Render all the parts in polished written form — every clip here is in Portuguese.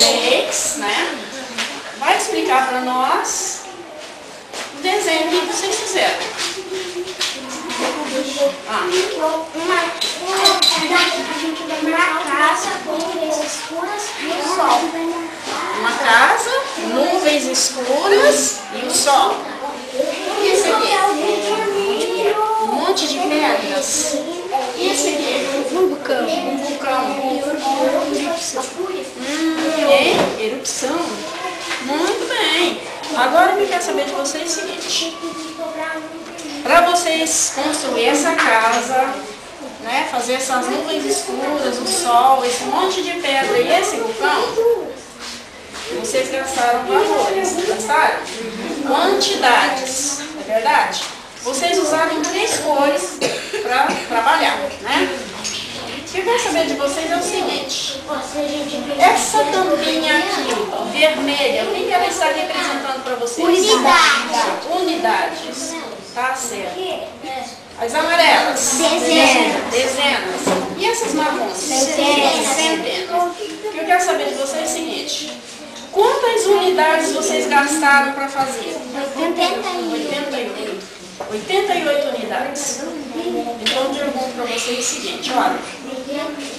3, né? Vai explicar para nós o desenho que vocês fizeram. Uma casa com nuvens escuras e o sol. Uma casa, nuvens escuras e o sol. E esse aqui? Um monte de pedras. E esse aqui? Um vulcão. Um vulcão. Erupção. Muito bem. Agora eu quero saber de vocês o seguinte. Para vocês construir essa casa, né, fazer essas nuvens escuras, o sol, esse monte de pedra e esse vulcão, vocês gastaram valores, gastaram? Quantidades, é verdade? Vocês usaram 3 cores para trabalhar, né? O que eu quero saber de vocês é o seguinte. Essa tampinha aqui, vermelha, o que ela está representando para vocês? Unidade. Unidades. Tá certo. As amarelas? Dezenas. E essas marrons? Centenas. O que eu quero saber de vocês é o seguinte. Quantas unidades vocês gastaram para fazer? 88 unidades. Então eu pergunto para vocês o seguinte, olha.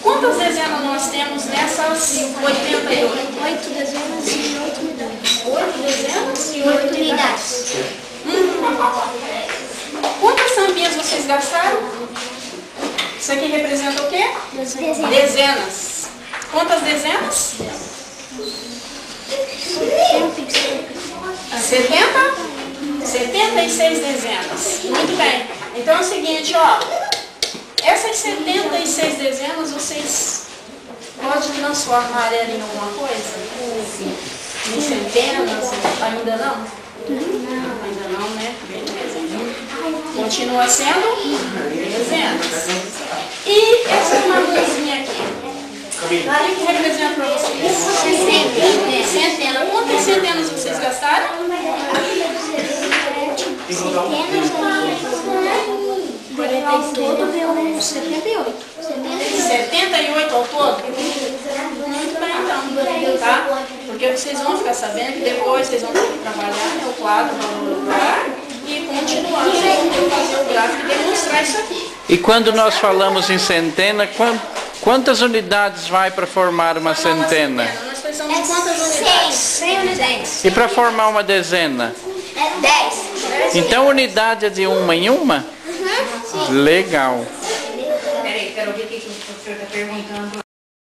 Quantas dezenas nós temos nessas 88? 8 dezenas e 8 unidades. 8 dezenas e 8 unidades. Quantas tampinhas vocês gastaram? Isso aqui representa o quê? Dezenas. Quantas dezenas? 76 dezenas. Muito bem. Então é o seguinte, ó. Essas 76 dezenas vocês podem transformar ela em alguma coisa? Em centenas? Ainda não? Ainda não, né? Beleza. Continua sendo dezenas. E essa marronzinha aqui? O que representa para vocês? Centena. Quantas centenas vocês gastaram? Ao todo deu 78. 78 ao todo? Muito bem, então, tá? Porque vocês vão ficar sabendo que depois vocês vão ter que trabalhar no quadro, e continuar fazer o gráfico e demonstrar isso aqui. E quando nós falamos em centena, quantas unidades vai para formar uma centena? Nós precisamos de quantas unidades? 100 unidades. E para formar uma dezena? 10. Então unidade é de uma em uma? Legal. Peraí, quero ver o que o professor está perguntando.